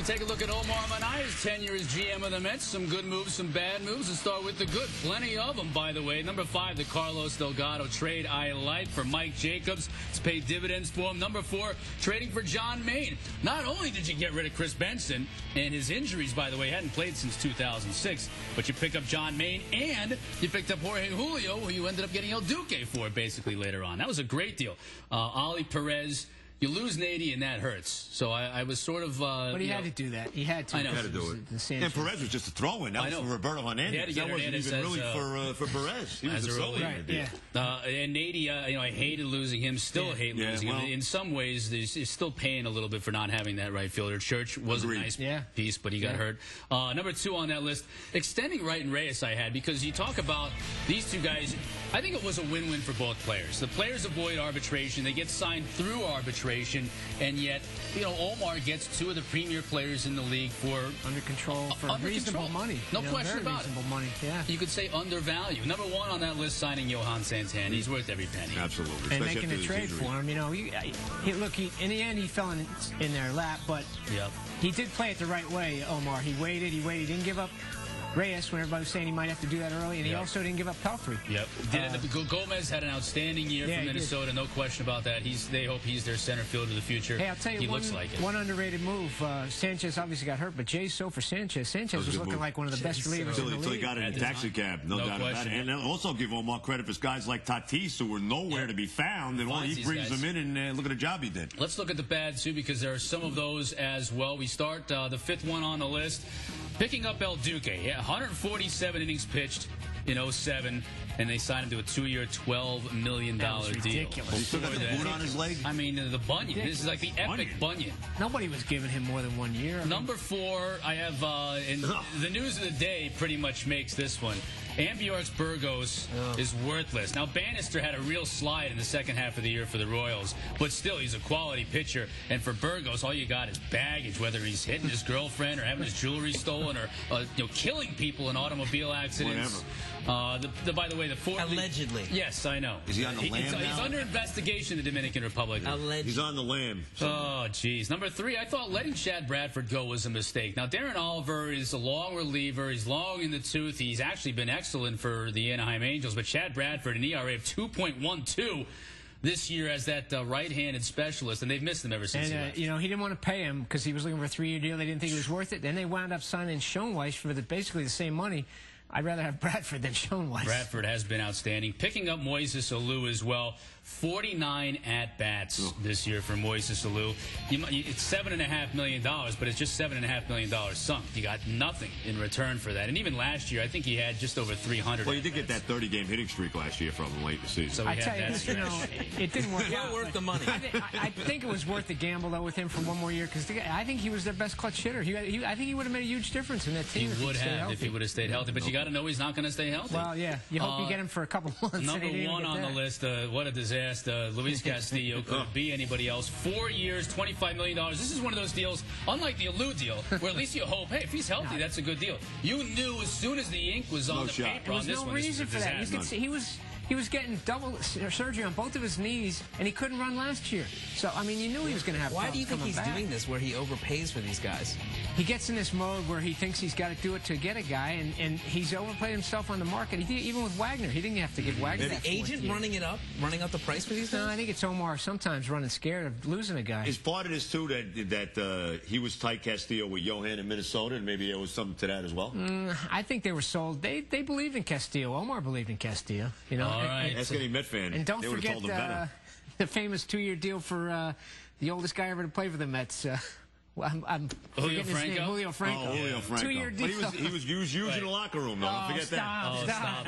we take a look at Omar Minaya's tenure as GM of the Mets. Some good moves, some bad moves. Let's start with the good. Plenty of them, by the way. Number 5, the Carlos Delgado trade I like for Mike Jacobs. It's paid dividends for him. Number 4, trading for John Maine. Not only did you get rid of Chris Benson, and his injuries, by the way, hadn't played since 2006, but you picked up John Maine, and you picked up Jorge Julio, who you ended up getting El Duque for, basically, later on. That was a great deal. Ali Perez. You lose Nady, and that hurts. So I was sort of... but he had to do that. He had to. I know. He had to do it. And Perez was just a throw-in. That was for Roberto Hernandez. That wasn't even really for Perez. He was a throw-in. Right, yeah. And Nady, I hated losing him. Still hate losing him. In some ways, he's still paying a little bit for not having that right fielder. Church was a nice piece, but he got hurt. Number 2 on that list, extending Wright and Reyes I had, because you talk about these two guys. I think it was a win-win for both players. The players avoid arbitration. They get signed through arbitration. And yet, Omar gets 2 of the premier players in the league for under control for reasonable money. No question about it. Reasonable money, yeah. You could say undervalued. Number 1 on that list, signing Johan Santana. He's worth every penny. Absolutely. And making a trade for him. Look, in the end, he fell in their lap, but he did play it the right way, Omar. He waited. He didn't give up Reyes when everybody was saying he might have to do that early, and he also didn't give up Pelfrey. Gomez had an outstanding year for Minnesota, no question about that. They hope he's their center fielder of the future. Hey, I'll tell you, he looks like it. One underrated move. Sanchez obviously got hurt, but Jay's so for Sanchez. Sanchez was looking like one of the best relievers in the league. Until he got in a taxi cab, no doubt about it. And also give Omar credit for guys like Tatis, who were nowhere to be found, and he brings them in, and look at the job he did. Let's look at the bad, too, because there are some of those as well. We start the 5th one on the list. Picking up El Duque, 147 innings pitched in 07, and they signed him to a 2-year, $12 million deal. He still got the boot on his leg? I mean, the bunion. This is like the epic bunion. Nobody was giving him more than 1 year. Number 4, I have, and the news of the day pretty much makes this one. Ambiorix Burgos is worthless. Now, Bannister had a real slide in the second half of the year for the Royals, but still, he's a quality pitcher. And for Burgos, all you got is baggage, whether he's hitting his girlfriend or having his jewelry stolen or killing people in automobile accidents. By the way, the 4th... Allegedly. Yes, I know. Is he on the lam now? He's under investigation in the Dominican Republic. Allegedly. He's on the lam. Oh, jeez. Number 3, I thought letting Chad Bradford go was a mistake. Now, Darren Oliver is a long reliever. He's long in the tooth. He's actually been excellent for the Anaheim Angels. But Chad Bradford, an ERA of 2.12 this year as that right-handed specialist, and they've missed him ever since he left. He didn't want to pay him because he was looking for a 3-year deal. They didn't think it was worth it. Then they wound up signing Schoenweis for basically the same money. I'd rather have Bradford than Schoenweis. Bradford has been outstanding. Picking up Moises Alou as well. 49 at-bats this year for Moises Alou. It's $7.5 million, but it's just $7.5 million sunk. You got nothing in return for that. And even last year, I think he had just over 300. Well, you did get that 30-game hitting streak last year from him late in the season. So I tell you, it didn't work out. Worth the money. I think it was worth the gamble, though, with him for 1 more year, because I think he was their best clutch hitter. I think he would have made a huge difference in that team. He would have if he would have stayed healthy. But you got to know he's not going to stay healthy. Well, yeah. You hope you get him for a couple months. Number 1 on the list, what a disaster. Luis Castillo. Could it be anybody else? 4 years, $25 million. This is one of those deals, unlike the Alou deal, where at least you hope, hey, if he's healthy, that's a good deal. You knew as soon as the ink was on the paper on this one, this was a disaster. There was no reason for that. He was getting double surgery on both of his knees, and he couldn't run last year. So, I mean, you knew he was going to have Why do you think he's back. doing this, where he overpays for these guys? He gets in this mode where he thinks he's got to do it to get a guy, and he's overplayed himself on the market. He did, even with Wagner. He didn't have to give Wagner that the agent running up the price for these guys? No, I think it's Omar sometimes running scared of losing a guy. Is part of this, too, that he was tight Castillo with Johan in Minnesota, and maybe there was something to that as well? I think they were sold. They believed in Castillo. Omar believed in Castillo. All right. That's any Met fan. And don't forget the famous 2-year deal for the oldest guy ever to play for the Mets. I'm Julio Franco? Julio Franco. Oh, Julio Franco. 2-year deal. But he was used in the locker room, though. Don't forget that. Stop.